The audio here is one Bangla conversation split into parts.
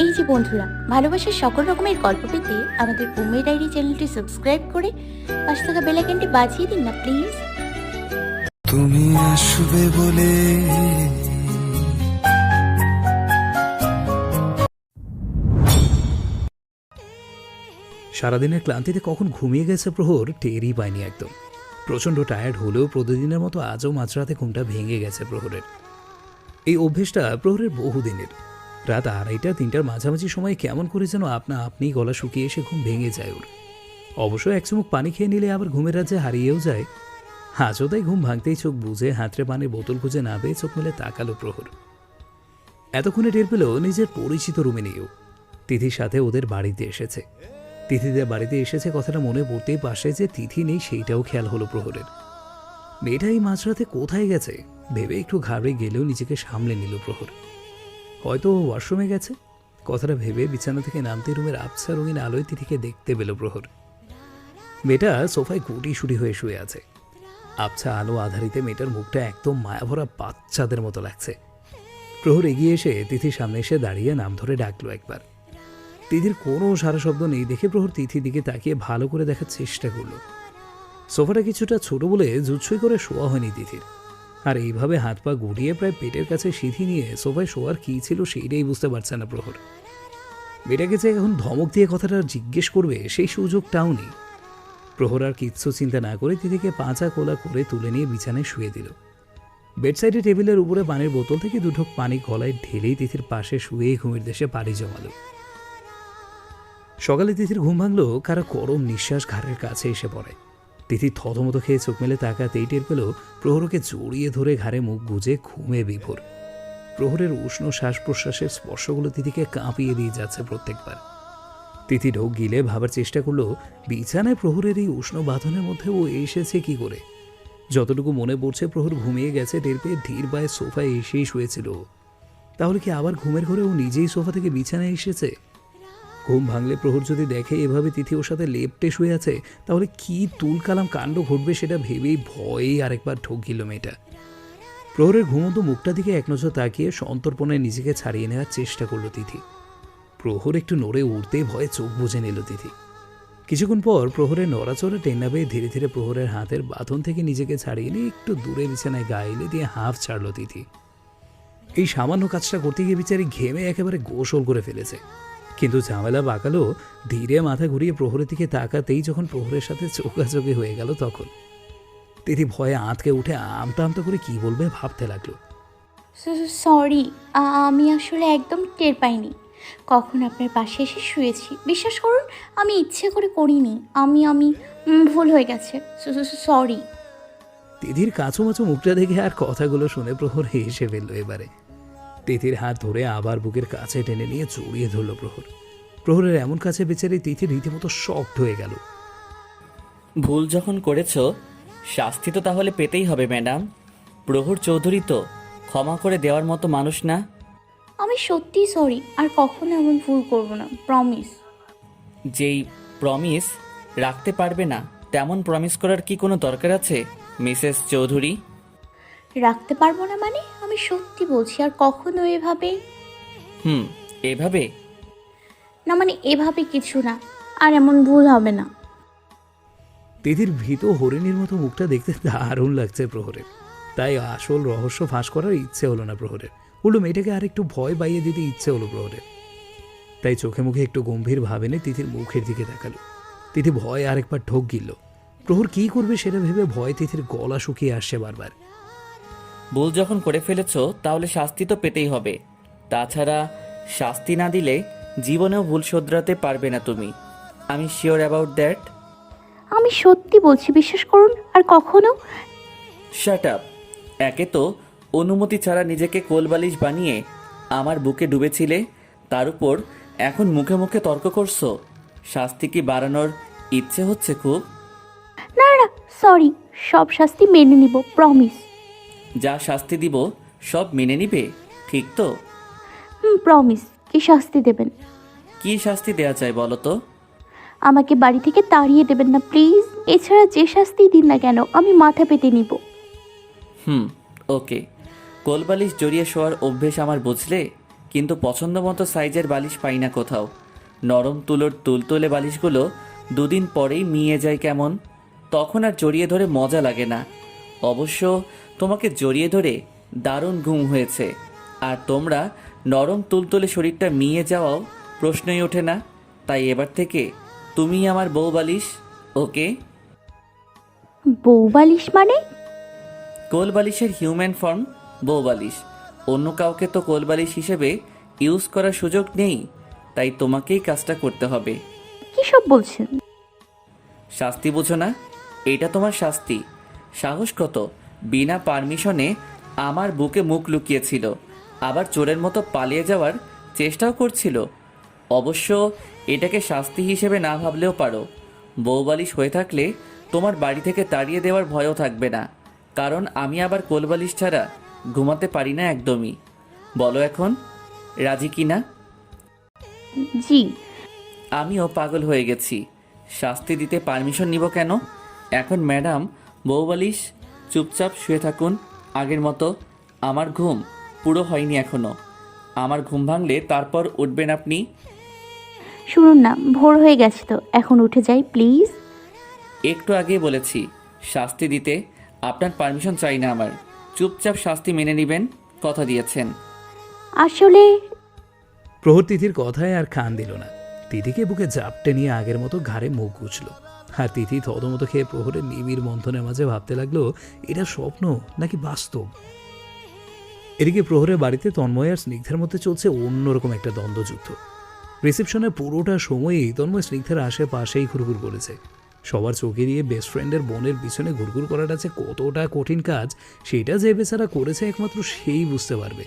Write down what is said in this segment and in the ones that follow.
এই যে বন্ধুরা, ভালোবাসার সকল রকমের গল্প পেতে আমাদের বোম্বে ডায়েরি চ্যানেলটি সাবস্ক্রাইব করে পাশে থাকা বেল আইকনটি বাজিয়ে দিন না প্লিজ। তুমি আসবে বলে সারাদিনের ক্লান্তিতে কখন ঘুমিয়ে গেছে প্রহর টেরই পায়নি একদম। প্রচণ্ড টায়ার্ড হলেও প্রতিদিনের মতো আজও মাঝরাতে ঘুমটা ভেঙে গেছে প্রহরের। এই অভ্যেসটা প্রহরের বহুদিনের। রাত 2:30-3টার মাঝামাঝি সময় কেমন করে যেন আপনি গলা শুকিয়ে এসে ঘুম ভেঙে যায় ওর। অবশ্য এক চুমুক পানি খেয়ে নিলে আবার ঘুমের রাজ্যে হারিয়েও যায়। আজও তাই ঘুম ভাঙতেই চোখ বুঝে হাতড়ে পানির বোতল খুঁজে না পেয়ে চোখ মেলে তাকালো প্রহর। এতক্ষণে টের পেল নিজের পরিচিত রুমে নিয়েও তিথির সাথে ওদের বাড়িতে এসেছে। তিথিদের বাড়িতে এসেছে কথাটা মনে পড়তেই পাশে যে তিথি নেই সেইটাও খেয়াল হলো প্রহরের। মেয়েটা এই মাঝরাতে কোথায় গেছে ভেবে একটু ঘাবড়ে গেলেও নিজেকে সামলে নিল প্রহর। হয়তো ওয়াশরুমে গেছে। কথাটা ভেবে বিছানা থেকে নামতে রুমের আবছা রঙিন আলোয় তিথিকে দেখতে পেল প্রহর। মেয়েটা সোফায় গুটিসুটি হয়ে শুয়ে আছে। আবছা আলো আধারিতে মেয়েটার মুখটা একদম মায়াভরা বাচ্চাদের মতো লাগছে। প্রহর এগিয়ে এসে তিথির সামনে এসে দাঁড়িয়ে নাম ধরে ডাকলো একবার। তিথির কোনো সারা শব্দ নেই দেখে প্রহর তিথির দিকে তাকিয়ে ভালো করে দেখার চেষ্টা করল। সোফাটা কিছুটা ছোট বলে জুৎসই করে শোয়া হয়নি তিথির। আর এইভাবে হাত পা গুটিয়ে প্রায় পেটের কাছে সিঁথি নিয়ে সোফায় শোয়ার কী ছিল সেইটাই বুঝতে পারছে না প্রহর। মেয়েটাকে যে এখন ধমক দিয়ে কথাটা জিজ্ঞেস করবে সেই সুযোগটাও নেই। প্রহর আর কিচ্ছু চিন্তা না করে তিথিকে পাঁচা কোলা করে তুলে নিয়ে বিছানায় শুয়ে দিল। বেডসাইডে টেবিলের উপরে পানির বোতল থেকে দুঢোক পানি গলায় ঢেলেই তিথির পাশে শুয়েই ঘুমের দেশে পাড়ি জমালো। সকালে তিথির ঘুম ভাঙল কারো গরম নিঃশ্বাস ঘাড়ের কাছে এসে পড়ে। তিথি থতমত খেয়ে চোখ মেলে তাকাতেই টের পেল প্রহরকে জড়িয়ে ধরে ঘাড়ে মুখ গুজে ঘুমে বিভোর। প্রহরের উষ্ণ শ্বাস প্রশ্বাসের স্পর্শগুলো তিথিকে কাঁপিয়ে দিয়ে যাচ্ছে প্রত্যেকবার। তিথি ঢোক গিলে ভাবার চেষ্টা করলো বিছানায় প্রহরের এই উষ্ণ বাঁধনের মধ্যে ও এসেছে কি করে। যতটুকু মনে পড়ছে প্রহর ঘুমিয়ে গেছে টের পেয়ে ধীর পায়ে সোফায় এসেই শুয়েছিল। তাহলে কি আবার ঘুমের ঘরে ও নিজেই সোফা থেকে বিছানায় এসেছে? ঘুম ভাঙলে প্রহর যদি দেখে এভাবে তিথি ওর সাথে লেপ্টে শুয়ে আছে তাহলে কি তুলকালাম কাণ্ড ঘটবে সেটা ভেবেই ভয়েই আরেকবার ঢোক গিল মেয়েটা। প্রহরের ঘুমন্ত মুখটা দিকে এক নজর তাকিয়ে সন্তর্পণে নিজেকে ছাড়িয়ে নেওয়ার চেষ্টা করলো তিথি। প্রহর একটু নড়ে উঠতেই ভয়ে চোখ বুজে নিল তিথি। কিছুক্ষণ পর প্রহরের নড়াচড়া টেন্না পেয়ে ধীরে ধীরে প্রহরের হাতের বাঁধন থেকে নিজেকে ছাড়িয়ে নিয়ে একটু দূরে বিছানায় গাইলে দিয়ে হাফ ছাড়ল তিথি। এই সামান্য কাজটা করতে গিয়ে বিচারি ঘেমে একেবারে গোসল করে ফেলেছে। কিন্তু ঝামেলা বাঁকালো ধীরে মাথা ঘুরিয়ে প্রহরের দিকে তাকাতেই যখন প্রহরের সাথে চোখাচোখি হয়ে গেল তখন তিথি ভয়ে আঁতকে উঠে আমতা আমতা করে কি বলবে ভাবতে লাগলো। সরি, আমি আসলে একদম টের পাইনি কখন আপনার পাশে এসে শুয়েছি। বিশ্বাস করুন, আমি ইচ্ছে করে করিনি। আমি আমি ভুল হয়ে গেছে, সরি। তিথির কাছুমাছু মুখটা দেখে আর কথাগুলো শুনে প্রহর হেসে ফেললো এবারে। তিথির হাত ধরে আবার বুকের কাছে টেনে নিয়ে জড়িয়ে ধরল প্রহর। প্রহরের এমন কাছে বেচারি তিথি রীতিমতো শকড হয়ে গেল। ভুল যখন করেছ শাস্তি তো তাহলে পেতেই হবে ম্যাডাম। প্রহর চৌধুরী তো ক্ষমা করে দেওয়ার মতো মানুষ না। আমি সত্যি সরি, আর কখনো এমন ভুল করব না, প্রমিস। যেই প্রমিস রাখতে পারবে না তেমন প্রমিস করার কি কোনো দরকার আছে মিসেস চৌধুরী? রাখতে পারবো না মানে? আমি সত্যি বলছি, আর কখনো এভাবে এভাবে না, মানে এভাবে কিছু না, আর এমন ভুল হবে না। তিথির ভীত হরিণীর মতো মুখটা দেখতে দারুণ লাগছে প্রহরের। তাই আসল রহস্য ফাঁস করার ইচ্ছে হলো না প্রহরের। উল্টো মেয়েটাকে আর একটু ভয় পাইয়ে দিতে ইচ্ছে হলো প্রহরের। তাই চোখে মুখে একটু গম্ভীর ভাবে নিয়ে তিথির মুখের দিকে তাকালো। তিথি ভয় আরেকবার ঢোক গিল। প্রহর কি করবে সেটা ভেবে ভয় তিথির গলা শুকিয়ে আসছে বারবার। ভুল যখন করে ফেলেছ তাহলে শাস্তি তো পেতেই হবে। তাছাড়া শাস্তি না দিলে জীবনেও ভুল শোধরাতে পারবে না তুমি। আমি শিওর অ্যাবাউট দ্যাট। আমি সত্যি বলছি, বিশ্বাস করুন, আর কখনো। Shut up. একে তো অনুমতি ছাড়া নিজেকে কোলবালিশ বানিয়ে আমার বুকে ডুবেছিলে, তার উপর এখন মুখে মুখে তর্ক করছো। শাস্তি কি বাড়ানোর ইচ্ছে হচ্ছে খুব? না না, সরি, সব শাস্তি মেনে নিব, প্রমিস। যা শাস্তি দিব সব মেনে নিবে, ঠিক তো? প্রমিস। কি শাস্তি দেবেন? কি শাস্তি দেয়া চাই বলো তো? আমাকে বাড়ি থেকে তাড়িয়ে দেবেন না প্লিজ। এছাড়া যে শাস্তি দিন না কেন আমি মাথা পেতে নিব। ওকে। কোলবালিশ জড়িয়ে শোয়ার অভ্যেস আমার বুঝলে? কিন্তু পছন্দ মতো সাইজের বালিশ পাই না কোথাও। নরম তুলোর তুলতুলে বালিশগুলো দুদিন পরেই মিয়ে যায় কেমন, তখন আর জড়িয়ে ধরে মজা লাগে না। অবশ্য তোমাকে জড়িয়ে ধরে দারুণ ঘুম হয়েছে, আর তোমরা নরম তুলতুলে শরীরটা মিয়ে যাওয়াও প্রশ্নই ওঠে না। তাই এবার থেকে তুমিই আমার বউ বালিশ, ওকে? বউ বালিশ মানে? কোল বালিশের হিউম্যান ফর্ম বউ বালিশ। অন্য কাউকে তো কোল বালিশ হিসেবে ইউজ করার সুযোগ নেই, তাই তোমাকেই কাজটা করতে হবে। কী সব বলছেন? শাস্তি বুঝো না? এটা তোমার শাস্তি। সাহস কত, বিনা পারমিশনে আমার বুকে মুখ লুকিয়েছিল, আবার চোরের মতো পালিয়ে যাওয়ার চেষ্টাও করছিল। অবশ্য এটাকে শাস্তি হিসেবে না ভাবলেও পারো। বউ বালিশ হয়ে থাকলে তোমার বাড়ি থেকে তাড়িয়ে দেওয়ার ভয়ও থাকবে না, কারণ আমি আবার কোলবালিশ ছাড়া ঘুমাতে পারি না একদমই। বলো এখন রাজি কি না? জি। আমিও পাগল হয়ে গেছি। শাস্তি দিতে পারমিশন নিব কেন? এখন ম্যাডাম বউবালিশ চুপচাপ শুয়ে থাকুন আগের মতো। আমার ঘুম পুরো হয়নি এখনো। আমার ঘুম ভাঙলে তারপর উঠবেন আপনি। শুনুন না, ভোর হয়ে গেছে তো, এখন উঠে যাই প্লিজ। একটু আগেই বলেছি শাস্তি দিতে আপনার পারমিশন চাই না আমার। চুপচাপ শাস্তি মেনে নেবেন, কথা দিয়েছেন। আসলে প্রহর তিথির কথায় আর কান দিল না। তিথিকে বুকে জাপটে নিয়ে আগের মতো ঘাড়ে মুখ গুছল। আর তিথি থতমতো খেয়ে প্রহরের নিবিড় মন্থনের মাঝে ভাবতে লাগলো এটা স্বপ্ন নাকি বাস্তব। এদিকে প্রহরের বাড়িতে তন্ময় আর স্নিগ্ধার মধ্যে চলছে অন্যরকম একটা দ্বন্দ্বযুদ্ধ। রিসেপশনের পুরোটা সময়ই তন্ময় স্নিগ্ধার আশেপাশেই ঘুরঘুর করেছে। সবার চোখে দিয়ে বেস্ট ফ্রেন্ডের বোনের পিছনে ঘুরঘুর করাটা যে কতটা কঠিন কাজ সেটা যে বেচারা করেছে একমাত্র সেই বুঝতে পারবে।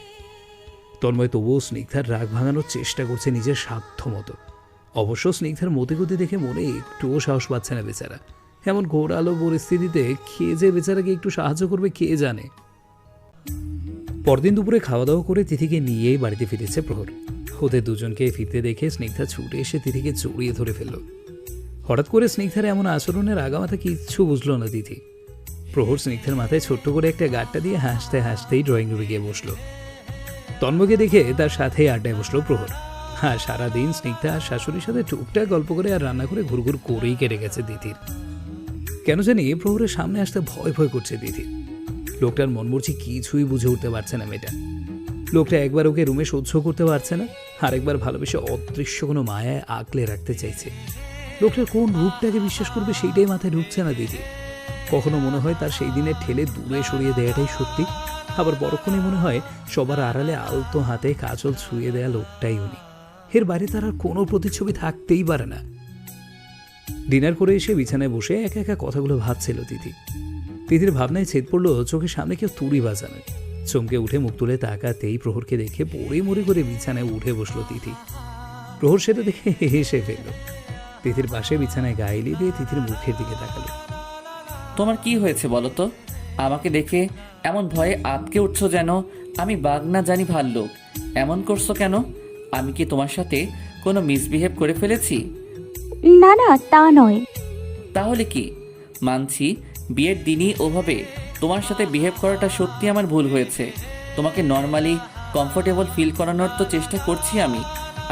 তন্ময় তবুও স্নিগ্ধার রাগ ভাঙানোর চেষ্টা করছে নিজের সাধ্য মতো। অবশ্য স্নিগ্ধার মতিগতি দেখে মনে একটুও সাহস পাচ্ছে না বেচারা। এমন ঘোর আলো পরিস্থিতিতে খেয়ে যে বেচারাকে একটু সাহায্য করবে কে জানে। পরদিন দুপুরে খাওয়া দাওয়া করে তিথিকে নিয়েই বাড়িতে ফিরেছে প্রহর। ওদের দুজনকে ফিরতে দেখে স্নিগ্ধা ছুটে এসে তিথিকে জড়িয়ে ধরে ফেলল। হঠাৎ করে স্নিগ্ধার এমন আচরণের আগামাথা কিচ্ছু বুঝলো না তিথি। প্রহর স্নিগ্ধার মাথায় ছোট্ট করে একটা গাঁটটা দিয়ে হাসতে হাসতেই ড্রয়িং রুমে গিয়ে বসলো। তন্ময়কে দেখে তার সাথেই আড্ডায় বসলো প্রহর। হ্যাঁ, সারাদিন স্নিগ্ধা আর শাশুড়ির সাথে টুকটাক গল্প করে আর রান্না করে ঘুরঘুর করেই কেটে গেছে তিথির। কেন জানি প্রহরের সামনে আসতে ভয় ভয় করছে তিথির। লোকটার মনমর্জি কিছুই বুঝে উঠতে পারছে না মেয়েটা। লোকটা একবার ওকে রুমে সহ্য করতে পারছে না, আর একবার ভালোবেসে অদৃশ্য কোনো মায়ায় আঁকলে রাখতে চাইছে। লোকটার কোন রূপটাকে বিশ্বাস করবে সেইটাই মাথায় ঢুকছে না দিদি। কখনো মনে হয় তার সেই দিনের ঠেলে দূরে সরিয়ে দেওয়াটাই সত্যি, আবার পরক্ষণে মনে হয় সবার আড়ালে আলতো হাতে কাজল ছুঁয়ে দেয়া লোকটাই উনি। এর বাইরে তার আর কোনো প্রতিচ্ছবি থাকতেই পারে না। ডিনার করে এসে বিছানায় বসে একা একা কথাগুলো ভাবছিল তিথি। তিথির ভাবনায় ছেদ পড়ল চোখের সামনে কেউ তুড়ি বাজানো। চমকে উঠে মুখ তুলে তাকাতেই প্রহরকে দেখে পড়ে মরে করে বিছানায় উঠে বসলো তিথি। প্রহর সেটা দেখে হেসে ফেলল। তিথির পাশে বিছানায় গায়ে এলিয়ে দিয়ে তিথির মুখের দিকে তাকালো। তোমার কি হয়েছে বলো তো? আমাকে দেখে এমন ভয়ে আটকে উঠছো যেন আমি বাঘ না জানি ভাল্লুক। এমন করছো কেন? আমি কি তোমার সাথে কোনো মিসবিহেভ করে ফেলেছি? না না, তা নয়। তাহলে কি? মানছি বিয়ের দিনই ওভাবে তোমার সাথে বিহেভ করাটা সত্যি আমার ভুল হয়েছে। তোমাকে নর্মালি কমফোর্টেবল ফিল করানোর তো চেষ্টা করছি আমি,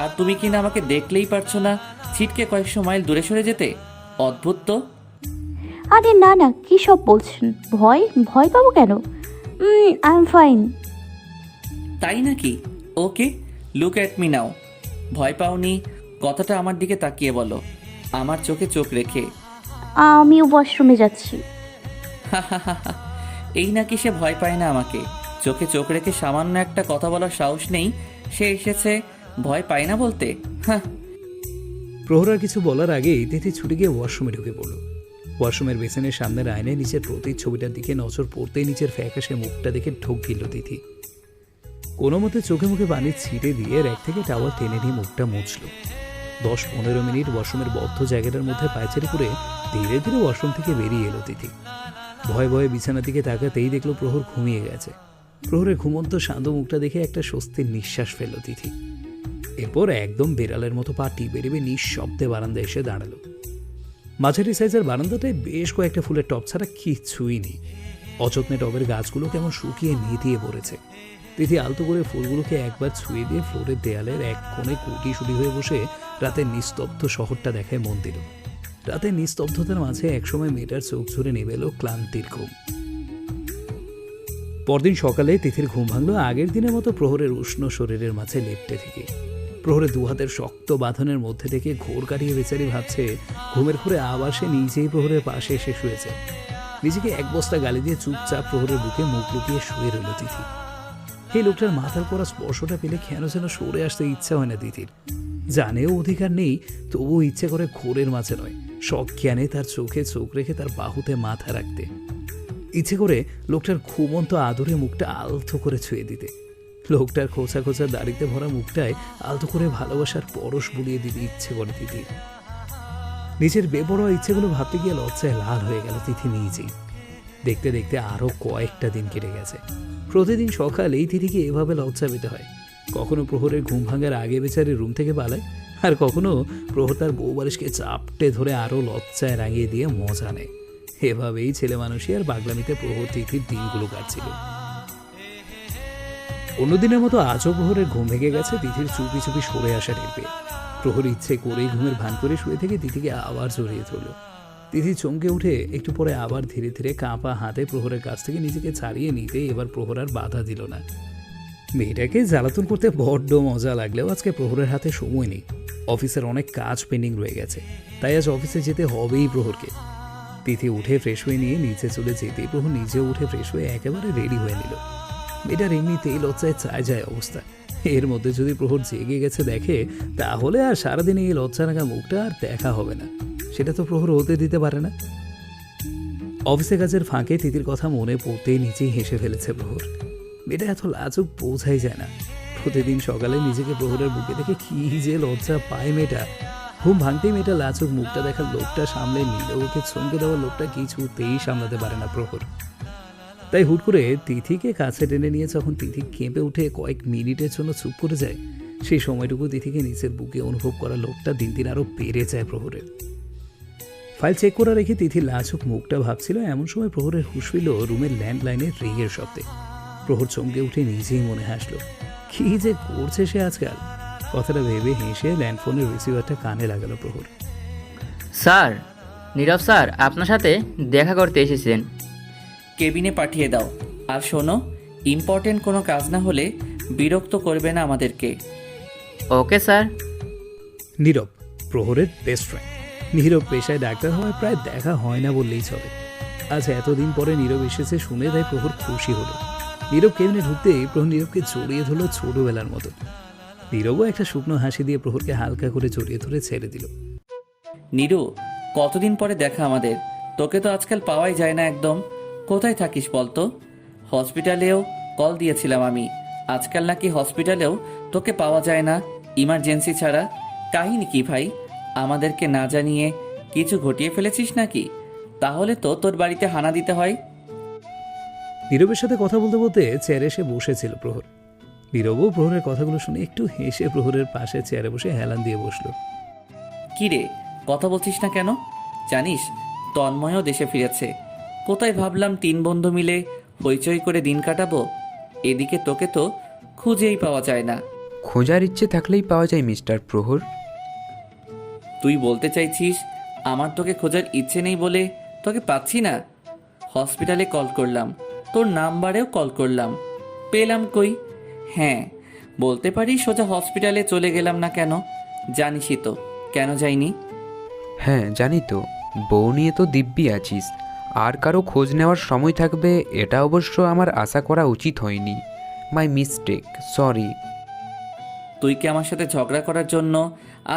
আর তুমি কিনা আমাকে দেখলেই পারছো না ছিটকে কয়েকশো মাইল দূরে সরে যেতে। অদ্ভুত তো। আরে না না, কী সব বলছেন? ভয় ভয় পাবো কেন? I am fine. তাই নাকি? ওকে, লুক অ্যাট মি নাও। ভয় পাওনি? কথাটা আমার দিকে তাকিয়ে বলো, আমার চোখে চোখ রেখে। আমিও ওয়াশরুমে যাচ্ছি। এই নাকি সে ভয় পায় না আমাকে? চোখে চোখ রেখে সামান্য একটা কথা বলার সাহস নেই, সে এসেছে ভয় পায় না বলতে? হ্যাঁ। প্রহর আর কিছু বলার আগেই তিথি ছুটে গিয়ে ওয়াশরুমে ঢুকে পড়ল। ওয়াশরুমের বেসিনের সামনের আয়নায় নিচের প্রতিচ্ছবিটার দিকে নজর পড়তেই নিচের ফ্যাকাশে মুখটা দেখে ঢোক গিল তিথি। কোনো মতে চোখে মুখে পানি ছিটে দিয়ে র্যাক থেকে টাওয়াল টেনে নিয়ে মুখটা মুছল। 10-15 মিনিট ওয়াশরুমের বদ্ধ জায়গাটার মধ্যে পায়চারি করে ধীরে ধীরে ওয়াশরুম থেকে বেরিয়ে এলো তিথি। ভয়ে ভয়ে বিছানার দিকে তাকাতেই দেখলো প্রহর ঘুমিয়ে গেছে। প্রহরের ঘুমন্ত শান্ত মুখটা দেখে একটা স্বস্তির নিঃশ্বাস ফেলল তিথি। এরপর একদম বেড়ালের মতো পা টিপে টিপে নিঃশব্দে বারান্দায় এসে দাঁড়ালো। মাঝারি সাইজের বারান্দাটায় বেশ কয়েকটা ফুলের টব ছাড়া কিছুই নেই। অযত্নে টবের গাছগুলো কেমন শুকিয়ে নেতিয়ে পড়েছে। তিথি আলতো করে ফুলগুলোকে একবার ছুঁয়ে দিয়ে ফ্লোরের দেয়ালের এক কোণে কুটিসুটি হয়ে বসে রাতের নিস্তব্ধ শহরটা দেখায় মন দিল। রাতের নিস্তব্ধতার মাঝে একসময় মেয়েটার চোখ ঝরে নেমে এলো ক্লান্তির ঘুম। পরদিন সকালে তিথির ঘুম ভাঙলো আগের দিনের মতো প্রহরের উষ্ণ শরীরের মাঝে লেপ্টে থেকে। প্রহরের দুহাতের শক্ত বাঁধনের মধ্যে থেকে ঘোর কাটিয়ে বেচারি ভাবছে ঘুমের ঘোরে আবার সে নিজেই প্রহরের পাশে এসে শুয়েছে। নিজেকে এক বস্তা গালি দিয়ে চুপচাপ প্রহরের বুকে মুখ লুকিয়ে শুয়ে রইল তিথি। এই লোকটার মাথার করা স্পর্শটা পেলে কেন যেন সরে আসতে ইচ্ছা হয় না তিথির। জানেও অধিকার নেই, তবুও ইচ্ছে করে ঘোরের মাঝে নয়, সজ্ঞানে তার চোখে চোখ রেখে তার বাহুতে মাথা রাখতে। ইচ্ছে করে লোকটার ঘুমন্ত আদরে মুখটা আলতো করে ছুঁয়ে দিতে। লোকটার খোঁচা খোঁচা দাড়িতে ভরা মুখটায় আলতো করে ভালোবাসার পরশ বুলিয়ে দিতে ইচ্ছে করে তিথির। নিজের বেপরোয়া ইচ্ছেগুলো ভাবতে গিয়ে লজ্জায় লাল হয়ে গেল তিথি নিজেই। দেখতে দেখতে আরও কয়েকটা দিন কেটে গেছে। প্রতিদিন সকালেই তিথিকে এভাবে লজ্জা পেতে হয়। কখনো প্রহরের ঘুম ভাঙার আগে বেচারি রুম থেকে পালায়, আর কখনো প্রহর তার বউ বালিশকে চাপটে ধরে আরও লজ্জায় রাঙিয়ে দিয়ে মজা নেয়। এভাবেই ছেলে মানুষই আর পাগলামিতে প্রহর তিথির দিনগুলো কাটছিল। অন্যদিনের মতো আজও প্রহরের ঘুম ভেঙে গেছে তিথির চুপি চুপি সরে আসা টের পেয়ে। প্রহর ইচ্ছে করেই ঘুমের ভান করে শুয়ে থেকে তিথিকে আবার জড়িয়ে ধরল। তিথি চমকে উঠে একটু পরে আবার ধীরে ধীরে কাঁপা হাতে প্রহরের কাছ থেকে নিজেকে ছাড়িয়ে নিতে এবার প্রহর আর বাধা দিল না। মেয়েটাকে জ্বালাতন করতে বড্ড মজা লাগলেও আজকে প্রহরের হাতে সময় নেই। অফিসের অনেক কাজ পেন্ডিং রয়ে গেছে, তাই আজ অফিসে যেতে হবেই প্রহরকে। তিথি উঠে ফ্রেশ হয়ে নিয়ে নিচে চলে যেতেই প্রহর নিজেও উঠে ফ্রেশ হয়ে একেবারে রেডি হয়ে নিল। মেয়েটার এমনিতেই লজ্জায় চায় যায় অবস্থা, এর মধ্যে যদি প্রহর জেগে গেছে দেখে, তাহলে আর সারাদিন এই লজ্জা রাখা মুখটা আর দেখা হবে না। সেটা তো প্রহর হতে দিতে পারে না। অফিসে কাজের ফাঁকে তিথির কথা মনে পড়তেই নিজেই হেসে ফেলেছে প্রহর। মেয়েটা এত লাজুক বোঝাই যায় না। প্রতিদিন সকালে নিজেকে প্রহরের বুকে দেখে কি যে লজ্জা পায় মেয়েটা। ঘুম ভাঙতেই মেয়েটা লাজুক মুখটা দেখার লোকটা সামলে নিলে ওকে চমকে দেওয়ার লোকটা কিছুতেই সামলাতে পারে না প্রহর। তাই হুট করে তিথিকে কাছে টেনে নিয়ে যখন তিথি কেঁপে উঠে কয়েক মিনিটের জন্য চুপ করে যায়, সেই সময়টুকু তিথিকে নিজের বুকে অনুভব করা লোকটা দিন দিন আরও বেড়ে যায় প্রহরের। ফাইল চেক করা রেখে তিথির লাজুক মুখটা ভাবছিল, এমন সময় প্রহরের হুঁশ ফিরল রুমের ল্যান্ডলাইনের রিংয়ের শব্দে। প্রহর চমকে উঠে নিজেই মনে হাসলো, কি যে করছে সে আজকাল। কথাটা ভেবে হেসে ল্যান্ডফোনের রিসিভারটা কানে লাগালো প্রহর। স্যার, নীরব স্যার আপনার সাথে দেখা করতে এসেছেন। কেবিনে পাঠিয়ে দাও। আর শোনো, ইম্পর্টেন্ট কোনো কাজ না হলে বিরক্ত করবে না আমাদেরকে। Okay sir. নীরব প্রহরের বেস্ট ফ্রেন্ড। নীরব পেশায় ডাক্তার হওয়ায় প্রায় দেখা হয় না বললেই চলে। আজ এতদিন পরে নীরব এসেছে শুনে তাই প্রহর খুশি হলো। নীরব কেবিনে ঢুকতেই প্রহর নীরবকে জড়িয়ে ধরল ছোটবেলার মতো। নীরবও একটা শুকনো হাসি দিয়ে প্রহরকে হালকা করে জড়িয়ে ধরে ছেড়ে দিল। নীরু, কতদিন পরে দেখা আমাদের। তোকে তো আজকাল পাওয়াই যায় না একদম। কোথায় থাকিস বলতো? হসপিটালেও কল দিয়েছিলাম আমি। আজকাল নাকি হসপিটালেও তোকে পাওয়া যায় না ইমার্জেন্সি ছাড়া। কাহিনী কি ভাই? আমাদেরকে না জানিয়ে কিছু ঘটিয়ে ফেলেছিস নাকি? তাহলে তো তোর বাড়িতে হানা দিতে হয়। নীরবের সাথে কথা বলতে বলতে চেয়ারে এসে বসেছিল প্রহর। নীরবও প্রহরের কথাগুলো শুনে একটু হেসে প্রহরের পাশে চেয়ারে বসে হেলান দিয়ে বসলো। কি রে, কথা বলছিস না কেন? জানিস তন্ময়ও দেশে ফিরেছে। কোথায় ভাবলাম 3 বন্ধু মিলে হইচই করে দিন কাটাবো। এদিকে তোকে তো খুঁজেই পাওয়া যায় না। খোঁজার ইচ্ছে থাকলেই পাওয়া যায় মিস্টার প্রহর। তুই বলতে চাইছিস আমার তোকে খোঁজার ইচ্ছে নেই বলে তোকে পাচ্ছি না? হসপিটালে কল করলাম, তোর নাম্বারেও কল করলাম, পেলাম কই? হ্যাঁ, বলতে পারি সোজা হসপিটালে চলে গেলাম না কেন? জানিসই তো কেন যাইনি। হ্যাঁ জানি তো, বউ নিয়ে তো দিব্যি আছিস। আর কারো খোঁজ নেওয়ার সময় থাকবে এটা অবশ্য আমার আশা করা উচিত হয়নি। My mistake, sorry. তুই কি আমার সাথে ঝগড়া করার জন্য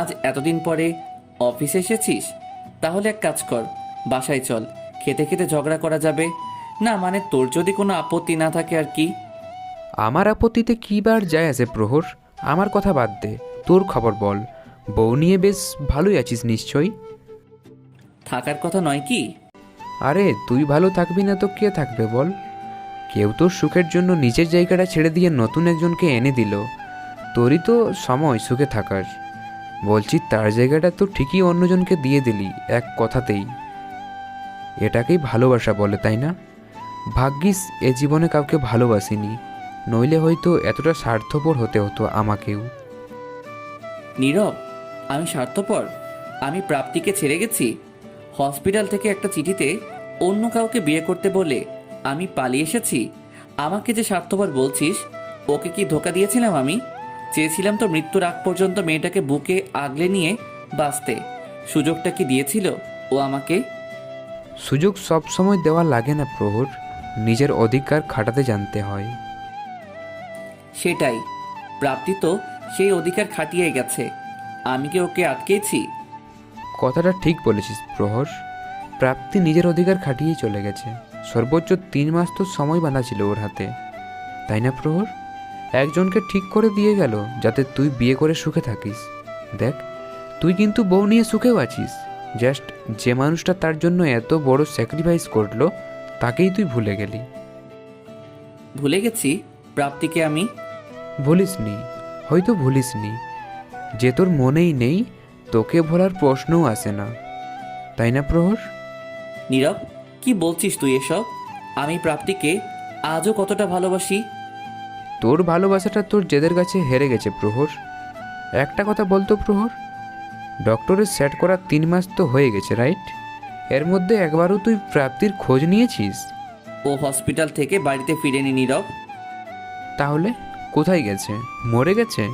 আজ এতদিন পরে অফিসে এসেছিস? তাহলে এক কাজ কর, বাসায় চল, খেতে খেতে ঝগড়া করা যাবে। না মানে তোর যদি কোনো আপত্তি না থাকে আর কি। আমার আপত্তিতে কী বার যায় আছে প্রহর? আমার কথা বাদ দে, তোর খবর বল। বউ নিয়ে বেশ ভালোই আছিস নিশ্চয়ই? থাকার কথা নয় কি? আরে তুই ভালো থাকবি না তো কে থাকবে বল? কেউ তোর সুখের জন্য নিজের জায়গাটা ছেড়ে দিয়ে নতুন একজনকে এনে দিল। তোরই তো সময় সুখে থাকার। বলছি তার জায়গাটা তো ঠিকই অন্যজনকে দিয়ে দিলি এক কথাতেই। এটাকেই ভালোবাসা বলে, তাই না? ভাগ্যিস এ জীবনে কাউকে ভালোবাসিনি, নইলে হয়তো এতটা স্বার্থপর হতে হতো আমাকেও। নীরব, আমি স্বার্থপর? আমি প্রাপ্তিকে ছেড়ে গেছি? হসপিটাল থেকে একটা চিঠিতে অন্য কাউকে বিয়ে করতে বলে আমি পালিয়ে এসেছি? আমাকে যে স্বার্থপর বলছিস, ওকে কি ধোকা দিয়েছিলাম আমি? চেয়েছিলাম তো মৃত্যুর আগ পর্যন্ত মেয়েটাকে বুকে আগলে নিয়ে বাঁচতে। সুযোগটা কি দিয়েছিল ও আমাকে? সুযোগ সব সময় দেওয়া লাগে না প্রহর, নিজের অধিকার খাটাতে জানতে হয়। সেটাই, প্রাপ্তি তো সেই অধিকার খাটিয়ে গেছে। আমি কি ওকে আটকেছি? কথাটা ঠিক বলেছিস প্রহর, প্রাপ্তি নিজের অধিকার খাটিয়েই চলে গেছে। সর্বোচ্চ 3 মাস তো সময় বাঁধা ছিল ওর হাতে, তাই না প্রহর? একজনকে ঠিক করে দিয়ে গেল যাতে তুই বিয়ে করে সুখে থাকিস। দেখ, তুই কিন্তু বউ নিয়ে সুখেও আছিস। জাস্ট যে মানুষটা তার জন্য এত বড় স্যাক্রিফাইস করলো তাকেই তুই ভুলে গেলি। ভুলে গেছি প্রাপ্তিকে আমি? ভুলিসনি, হয়তো ভুলিসনি। যে তোর মনেই নেই তোকে ভোলার প্রশ্নও আসে না, তাই না প্রহর? নীরব, কি বলছিস তুই এসব? আমি প্রাপ্তিকে আজও কতটা ভালোবাসি। তোর ভালোবাসাটা তোর জেদের কাছে হেরে গেছে প্রহর। একটা কথা বলতো প্রহর, ডক্টরের সেট করা 3 মাস তো হয়ে গেছে, রাইট? এর মধ্যে একবারও তুই প্রাপ্তির খোঁজ নিয়েছিস? ও হসপিটাল থেকে বাড়িতে ফিরেনি নীরব। তাহলে কোথায় গেছে? মরে গেছে?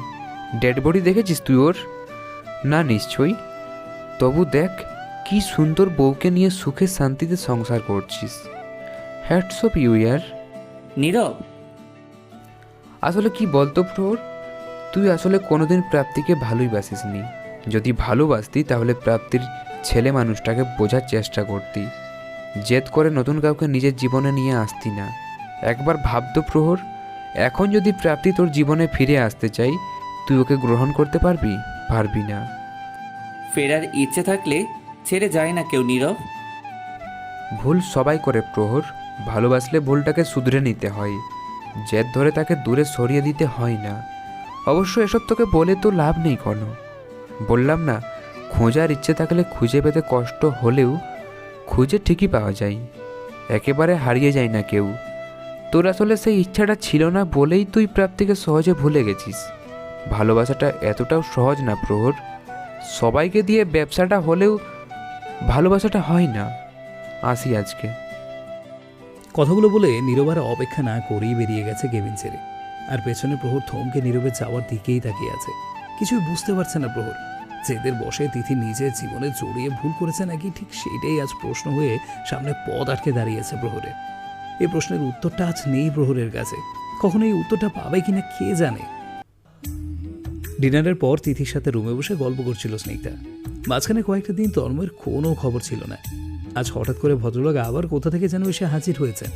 ডেড বডি দেখেছিস তুই ওর? না নিশ্চয়ই। তবু দেখ, কি সুন্দর বউকে নিয়ে সুখে শান্তিতে সংসার করছিস। হ্যাটস অফ ইউ ইয়ার। নীরব, আসলে কি বলতো প্রহর, তুই আসলে কোনোদিন প্রাপ্তিকে ভালোই বাসিসনি। যদি ভালোবাসতি তাহলে প্রাপ্তির ছেলে মানুষটাকে বোঝার চেষ্টা করতি, জেদ করে নতুন কাউকে নিজের জীবনে নিয়ে আসতি না। একবার ভাবতো প্রহর, এখন যদি প্রাপ্তি তোর জীবনে ফিরে আসতে চাই, তুই ওকে গ্রহণ করতে পারবি? পারবি না। ফেরার ইচ্ছে থাকলে ছেড়ে যায় না কেউ নীরব। ভুল সবাই করে প্রহর, ভালোবাসলে ভুলটাকে শুধরে নিতে হয়, জেদ ধরে তাকে দূরে সরিয়ে দিতে হয় না। অবশ্য এসব তোকে বলে তো লাভ নেই কোনো। বললাম না, খোঁজার ইচ্ছে থাকলে খুঁজে পেতে কষ্ট হলেও খুঁজে ঠিকই পাওয়া যায়, একেবারে হারিয়ে যায় না কেউ। তোর আসলে সেই ইচ্ছাটা ছিল না বলেই তুই প্রাপ্তিকে সহজে ভুলে গেছিস। ভালোবাসাটা এতটাও সহজ না প্রহর, সবাইকে দিয়ে ব্যবসাটা হলেও ভালোবাসাটা হয় না। আসি আজকে। কথাগুলো বলে নীরব আর অপেক্ষা না করেই বেরিয়ে গেছে কেবিন ছেড়ে। আর পেছনে প্রহর থমকে নীরবে যাওয়ার দিকেই তাকিয়ে আছে। কিছুই বুঝতে পারছে না প্রহর, জেদের বসে তিথি নিজের জীবনে জড়িয়ে ভুল করেছে নাকি ঠিক সেইটাই আজ প্রশ্ন হয়ে সামনে পথ আটকে দাঁড়িয়েছে প্রহরের। এই প্রশ্নের উত্তরটা আজ নেই প্রহরের কাছে, কখনো এই উত্তরটা পাবে কিনা কে জানে। ডিনারের পর তিথির সাথে রুমে বসে গল্প করছিল স্নিগ্ধা। মাঝখানে কয়েকটা দিন তন্ময়ের কোনো খবর ছিল না। আজ হঠাৎ করে ভদ্রলোক আবার কোথা থেকে যেন এসে হাজির হয়েছে।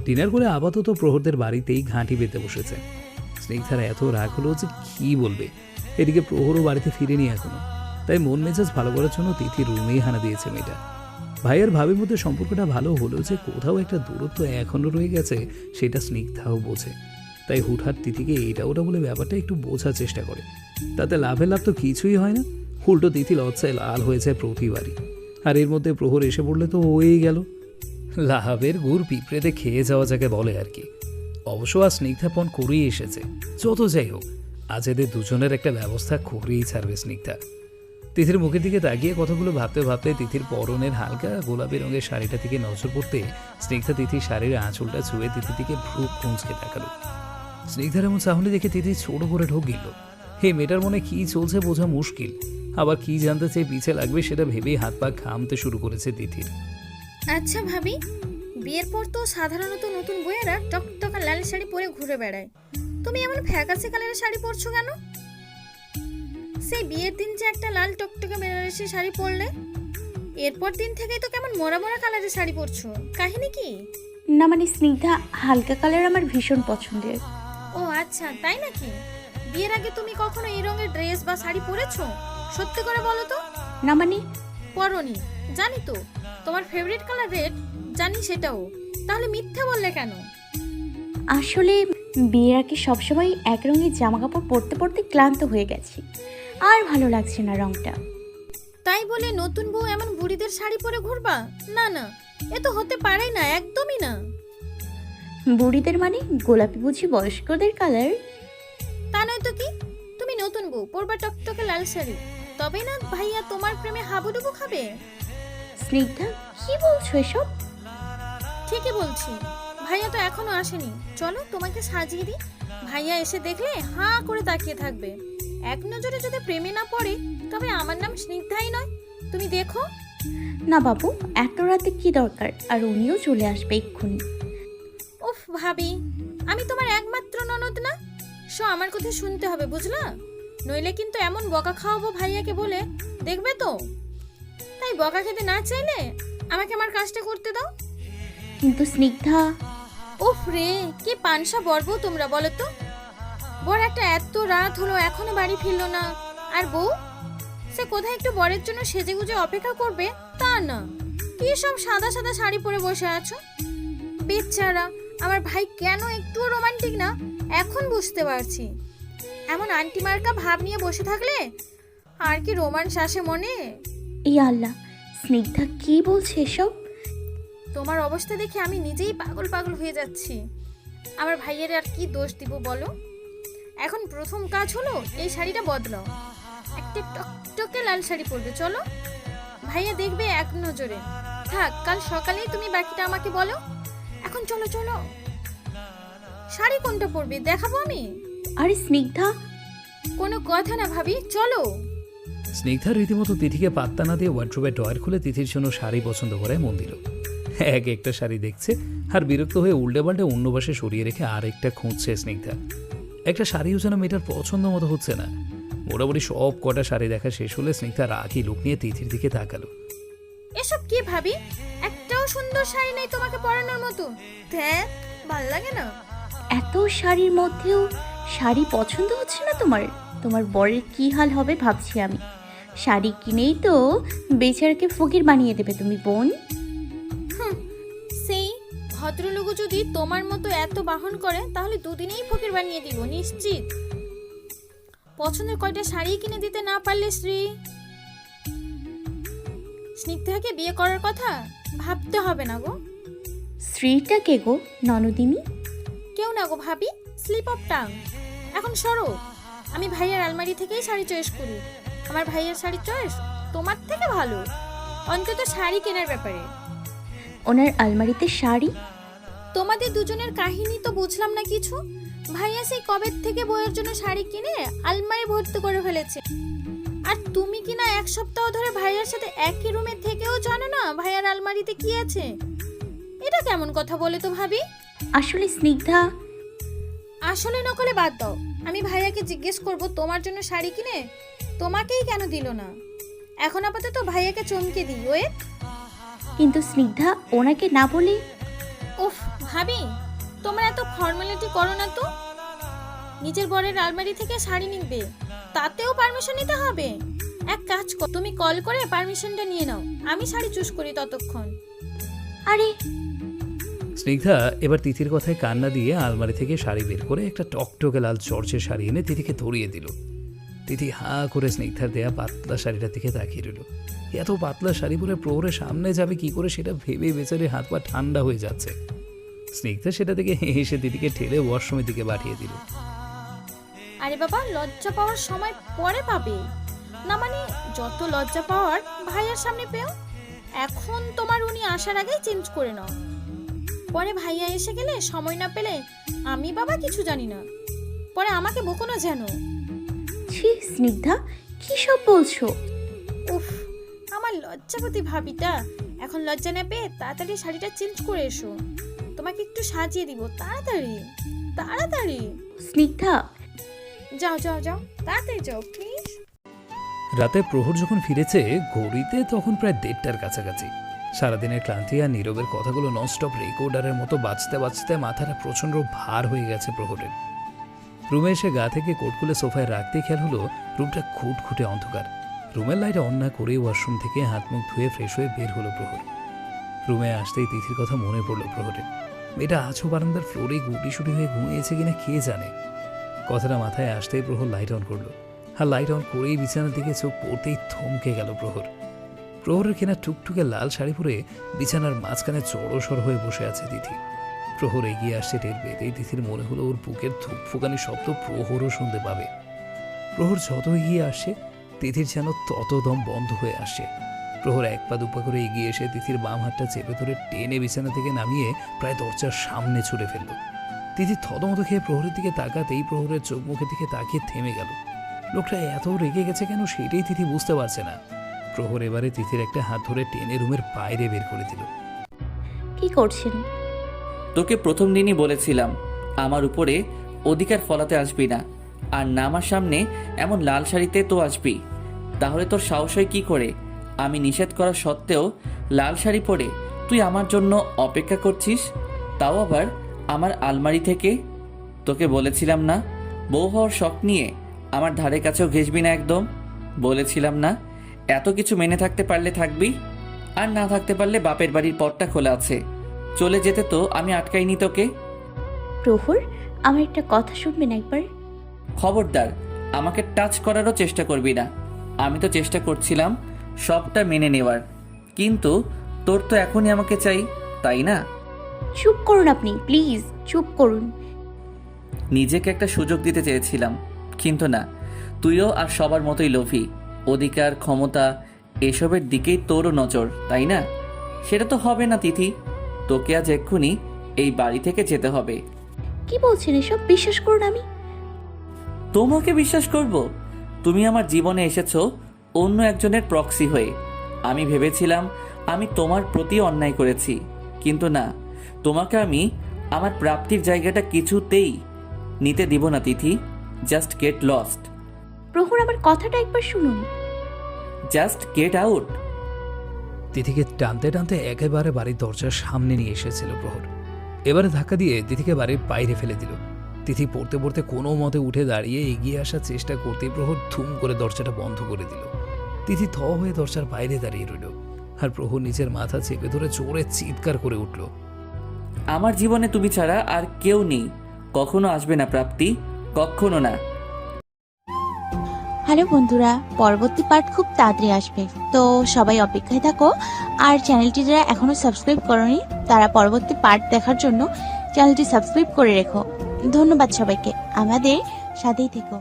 ডিনার করে আপাতত প্রহরদের বাড়িতেই ঘাঁটি পেতে বসেছে। স্নিগ্ধার এত রাগ হলো যে কি বলবে। এদিকে প্রহরও বাড়িতে ফিরেনি এখনো, তাই মন মেজাজ ভালো করার জন্য তিথির রুমেই হানা দিয়েছে মেয়েটা। ভাই আর ভাবির মধ্যে সম্পর্কটা ভালো হলেও যে কোথাও একটা দূরত্ব এখনও রয়ে গেছে সেটা স্নিগ্ধাও বোঝে। তাই হুটহাট তিথিকে এটা ওটা বলে ব্যাপারটা একটু বোঝার চেষ্টা করে। তাতে লাভের লাভ তো কিছুই হয় না, উল্টো তিথি লজ্জায় লাল হয়ে যায় প্রতিবারই। আর এর মধ্যে প্রহর এসে পড়লে তো হয়েই গেল। লাভের গুড় পিঁপড়েতে খেয়ে যাওয়া যাকে বলে আর কি। অবশ্য আর স্নিগ্ধাপন করেই এসেছে। যত যাই হোক, আজ এদের দুজনের একটা ব্যবস্থা করেই ছাড়বে স্নিগ্ধা। তিথির মুখের দিকে তাকিয়ে কথাগুলো ভাবতে ভাবতে তিথির পরনের হালকা গোলাপি রঙের শাড়িটা থেকে নজর পড়তে স্নিগ্ধা তিথির শাড়ির আঁচলটা ছুঁয়ে তিথির দিকে ভ্রু কুঁচকে তাকালো। স্নিগ্ধার এমন চাহনি দেখে তিথি ছোট করে ঢোক গেল। হে মেয়েটার মনে কি চলছে বোঝা মুশকিল, আবার কি জানতে চেয়ে পিছে লাগবে সেটা ভেবেই হাত পা ঘামতে শুরু করেছে তিথির। আচ্ছা ভাবি, বিয়ের পর তো সাধারণত নতুন বউয়েরা টকটকা লাল শাড়ি পরে ঘুরে বেড়ায়, তুমি এমন ফ্যাকাসে কালারের শাড়ি পরছো কেন? সেই বিয়ের দিন যে একটা লাল টকটকে বেনারসি শাড়ি পরলে, এরপর দিন থেকেই তো কেমন মরা মরা কালারের শাড়ি পরছো, কাহিনী কি? না মানে স্নিগ্ধা, হালকা কালার আমার ভীষণ পছন্দের। ও আচ্ছা, তাই নাকি? বিয়ের আগে তুমি কখনো এই রঙের ড্রেস বা শাড়ি পরেছো? সত্যি করে বলো তো। না মানে পরনি, জানি তো তোমার ফেভারিট কালার রেড, জানি সেটাও, তাহলে মিথ্যে বললে কেন? আসলে বিয়ের আগে সবসময় এক রঙের জামা কাপড় পরতে পরতে ক্লান্ত হয়ে গেছি, আর ভালো লাগছে না রংটা। তাই বলে নতুন বউ এমন বুড়িদের শাড়ি পরে ঘুরবা? না না, এ তো হতে পারে না, একদমই না। বুড়িদের মানে গোলাপি বুঝি বয়স্কদের কালার? তা নয় তো কি, তুমি নতুন বউ, পরবা টকটকে লাল শাড়ি, তবেই না ভাইয়া তোমার প্রেমে হাবুডুবু খাবে। স্নিগ্ধা, কি বলছো এসব? ঠিকই বলছি, ভাইয়া তো এখনো আসেনি, চলো তোমাকে সাজিয়ে দিই। ভাইয়া এসে দেখলে হাঁ করে তাকিয়ে থাকবে। এক নজরে যদি প্রেমে না পড়ে তবে আমার নাম স্নিগ্ধাই নয়। তুমি দেখো। না বাবু, এত রাতে কি দরকার? আর উনিও চলে আসবে এক্ষুনি। উফ ভাবি, আমি তোমার একমাত্র ননদ না? আমার কথা শুনতে হবে, বুঝলা? নইলে কিন্তু এমন বকা খাওয়াবো ভাইয়াকে বলে, দেখবে তো। তাই বকা খেতে না চাইলে আমাকে আমার কাজটা করতে দাও। কিন্তু স্নিগ্ধা। উফ রে, কি পানসা বর্ব তোমরা, বলো তো। বর একটা এত রাত হলো এখনো বাড়ি ফিরলো না, আর বউ সে কোথায় একটু বরের জন্য সেজেগুজে অপেক্ষা করবে তা না, কি সব সাদা সাদা শাড়ি পরে বসে আছো। বেচারা আমার ভাই কেন একটুও রোমান্টিক না এখন বুঝতে পারছি। এমন আন্টি মার্কা ভাব নিয়ে বসে থাকলে আর কি রোমান্স আসে মনে? এই আল্লাহ, স্নিগ্ধা কি বলছে এসব? তোমার অবস্থা দেখে আমি নিজেই পাগল পাগল হয়ে যাচ্ছি। আমার ভাইয়ের আর কি দোষ দিব বলো? এখন প্রথম কাজ হলো এই শাড়িটা বদলাও, একটা টকটকে লাল শাড়ি পরবে, চলো। ভাইয়া দেখবে এক নজরে। থাক, কাল সকালেই তুমি বাকিটা আমাকে বলো। এখন চলো চলো। শাড়ি কোনটা পরবে দেখাবো আমি। আরে স্নিগ্ধা। কোনো কথা না ভাবি, চলো। স্নিগ্ধা রীতিমতো তিথিকে পাত্তা না দিয়ে ওয়ার্ড্রোবের ড্রয়ার খুলে তিথির জন্য শাড়ি পছন্দ করায় মন দিল। এক একটা শাড়ি দেখছে আর বিরক্ত হয়ে উল্টে পাল্টে অন্য পাশে সরিয়ে রেখে আরেকটা খুঁজছে স্নিগ্ধা। একটা শাড়িও যেন মেয়েটার পছন্দ মতো হচ্ছে না। মোটামুটি সব কটা শাড়ি দেখা শেষ হলে স্নিগ্ধা রাখি লুক নিয়ে তিথির দিকে তাকালো। এসব কি ভাবি? একটাও সুন্দর শাড়ি নেই তোমাকে পরানোর মতো। হ্যাঁ, ভাল লাগে না? এত শাড়ির মধ্যেও শাড়ি পছন্দ হচ্ছে না তোমার? তোমার বরের কি হাল হবে ভাবছি আমি। শাড়ি কিনেই তো বেচারাকে ফকির বানিয়ে দেবে তুমি বোন। সেই ভদ্রলোক যদি তোমার মতো এত বাহন করে তাহলে দুদিনেই ফকির বানিয়ে দিব নিশ্চিত। পছন্দের কয়টা শাড়ি কিনে দিতে না পারলে স্নিগ্ধাকে বিয়ে করার কথা ভাবতে হবে না গো। স্ত্রীটা কে গো ননদিনী? কেউ না গো ভাবি, স্লিপ অফ টাং। এখন সরো, আমি ভাইয়ের আলমারি থেকেই শাড়ি চয়েস করি। আমার ভাইয়ের শাড়ির চয়েস তোমার থেকে ভালো, অন্তত শাড়ি কেনার ব্যাপারে। ওনার আলমারিতে শাড়ি? তোমাদের দুজনের কাহিনী তো বুঝলাম না কিছু। ভাইয়া সেই কবে থেকে বইয়ের জন্য শাড়ি কিনে আলমারি ভর্তি করে ফেলেছে, আর তুমি কিনা এক সপ্তাহ ধরে ভাইয়ার সাথে একই রুমে থেকেও জানো না ভাইয়ার আলমারিতে কি আছে। এটা কেমন কথা বলে তো ভাবি? আসলে স্নিগ্ধা। আসলে নকলে বাদ দাও, আমি ভাইয়াকে জিজ্ঞেস করব তোমার জন্য শাড়ি কিনে তোমাকেই কেন দিল না। এখন আপাতত ভাইয়াকে চমকে দিই, ওয়েট। কিন্তু স্নিগ্ধা ওনাকে না বলে। উফ ভাবি, তোমরা এত ফর্মালিটি করো না তো। নিজের বরের আলমারি থেকে শাড়ি নিবে, তাতেও পারমিশন নিতে হবে? এক কাজ কর, তুমি কল করে পারমিশনটা নিয়ে নাও, আমি শাড়ি চুজ করি ততক্ষণ। আরে স্নিগ্ধা এবার তিথির কথায় কান্না দিয়ে আলমারি থেকে শাড়ি বের করে একটা টকটকে লাল চর্চের শাড়ি এনে তিথিকে ধরিয়ে দিল। তিথি হাঁ করে স্নিগ্ধার দেয়া পাতলা শাড়িটার দিকে তাকিয়ে রইল। এত পাতলা শাড়ি পরে প্রহরের সামনে যাবে কি করে সেটা ভেবে বেচারে হাত পা ঠান্ডা হয়ে যাচ্ছে। স্নিগ্ধা সেটা থেকে হেসে তিথিকে ঠেলে ওয়াশরুমের দিকে পাঠিয়ে দিল। আরে বাবা, লজ্জা পাওয়ার সময় পরে পাবে না, মানে যত লজ্জা পাওয়ার ভাইয়ার সামনে পেও। এখন তোমার উনি আসার আগেই চেঞ্জ করে নাও, পরে ভাইয়া এসে গেলে সময় না পেলে আমি বাবা কিছু জানি না, পরে আমাকে বকো না যেন। ছি স্নিগ্ধা, কি সব বলছো? উফ, আমার লজ্জাপতি ভাবিটা। এখন লজ্জা না পেয়ে তাড়াতাড়ি শাড়িটা চেঞ্জ করে এসো, তোমাকে একটু সাজিয়ে দিব। তাড়াতাড়ি তাড়াতাড়ি স্নিগ্ধা। যাও যাও যাও, তাড়াতাড়ি যাও প্লিজ। রাতে প্রহর যখন ফিরেছে ঘড়িতে তখন প্রায় 1:30টার কাছাকাছি। সারাদিনের ক্লান্তি আর নীরবের কথাগুলো ননস্টপ রেকর্ডারের মতো বাজতে বাজতে মাথাটা প্রচণ্ড ভার হয়ে গেছে প্রহরের। রুমে এসে গা থেকে কোট খুলে সোফায় রাখতে খেয়াল হলো রুমটা খুঁটখুঁটে অন্ধকার। রুমের লাইট অন না করে ওয়াশরুম থেকে হাত মুখ ধুয়ে ফ্রেশ হয়ে বের হলো প্রহর। রুমে আসতেই তিথির কথা মনে পড়লো প্রহরের। মেয়েটা আছো বারান্দার ফ্লোরে গুটিসুটি হয়ে ঘুমিয়েছে কিনা কে জানে। কথাটা মাথায় আসতেই প্রহর লাইট অন করলো, আর লাইট অন করেই বিছানার দিকে চোখ পড়তেই থমকে গেল প্রহর। প্রহরের কেনা টুকটুকে লাল শাড়ি পরে বিছানার মাঝখানে জড়সড় হয়ে বসে আছে তিথি। প্রহর এগিয়ে আসছে টের পেতেই তিথির মনে হলো ওর বুকের ধুকফুকানি শব্দ প্রহরও শুনতে পাবে। প্রহর যত এগিয়ে আসে তিথির যেন তত দম বন্ধ হয়ে আসে। প্রহর এক পা দুপা করে এগিয়ে এসে তিথির বাম হাতটা চেপে ধরে টেনে বিছানা থেকে নামিয়ে প্রায় দরজার সামনে ছুড়ে ফেলল। তিথি থতমত খেয়ে প্রহরের দিকে তাকাতেই প্রহরের চোখ মুখের দিকে তাকিয়ে থেমে গেল। লোকটা এত রেগে গেছে কেন সেটাই তিথি বুঝতে পারছে না। প্রহর এবারে তিথির একটা হাত ধরে টেনে রুমের বাইরে বের করে দিল। কি করছেন? তোকে প্রথম দিনই বলেছিলাম আমার উপরে অধিকার ফলাতে আসবি না, আর না আমার সামনে এমন লাল শাড়িতে তো আসবি। তাহলে তোর সাহস হয় কি করে আমি নিষেধ করা সত্ত্বেও লাল শাড়ি পরে তুই আমার জন্য অপেক্ষা করছিস, তাও আবার আমার আলমারি থেকে? তোকে বলেছিলাম না বউ হওয়ার শখ নিয়ে আমার ধারে কাছেও ঘেসবি না একদম? বলেছিলাম না এত কিছু মেনে থাকতে পারলে থাকবি, আর না থাকতে পারলে বাপের বাড়ির পথটা খোলা আছে, চলে যেতে তো আমি আটকাইনি তোকে। প্রহর, আমার একটা কথা শুনবেন একবার? খবরদার আমাকে টাচ করারও চেষ্টা করবি না। আমি তো চেষ্টা করছিলাম সবটা মেনে নেওয়ার, কিন্তু তোর তো এখনই আমাকে চাই, তাই না? চুপ করুন আপনি, প্লিজ চুপ করুন। নিজেকে একটা সুযোগ দিতে চেয়েছিলাম, কিন্তু না, তুইও আর সবার মতোই লোভী। অধিকার, ক্ষমতা এসবের দিকেই তোরও নজর, তাই না? সেটা তো হবে না তিথি, তোকে আজ এক্ষুনি এই বাড়ি থেকে যেতে হবে। কি বলছেন এসব? বিশ্বাস করুন আমি। তোমাকে বিশ্বাস করব? তুমি আমার জীবনে এসেছো অন্য একজনের প্রক্সি হয়ে। আমি ভেবেছিলাম আমি তোমার প্রতি অন্যায় করেছি, কিন্তু না, তোমাকে আমি আমার প্রাপ্তির জায়গাটা কিছুতেই নিতে দিব না তিথি। Just get lost. প্রহর, আমার কথাটা একবার শুনুন। Just get out. তিথিকে টানতে টানতে একেবারে বাড়ির দরজার সামনে নিয়ে এসেছিল প্রহর। এবারে ধাক্কা দিয়ে তিথিকে বাড়ির বাইরে ফেলে দিল। তিথি পড়তে পড়তে কোনো মতে উঠে দাঁড়িয়ে এগিয়ে আসার চেষ্টা করতে প্রহর ধুম করে দরজাটা বন্ধ করে দিল। তিথি থ হয়ে দরজার বাইরে দাঁড়িয়ে রইল, আর প্রহর নিজের মাথা চেপে ধরে জোরে চিৎকার করে উঠল। আমার জীবনে তুমি ছাড়া আর কেউ নেই, কখনো আসবে না প্রাপ্তি, কখনো না। হ্যালো বন্ধুরা, পরবর্তী পার্ট খুব তাড়াতাড়ি আসবে, তো সবাই অপেক্ষায় থাকো। আর চ্যানেলটি যারা এখনো সাবস্ক্রাইব করোনি তারা পরবর্তী পার্ট দেখার জন্য চ্যানেলটি সাবস্ক্রাইব করে রেখো। ধন্যবাদ সবাইকে, আমাদের সাথেই থেকো।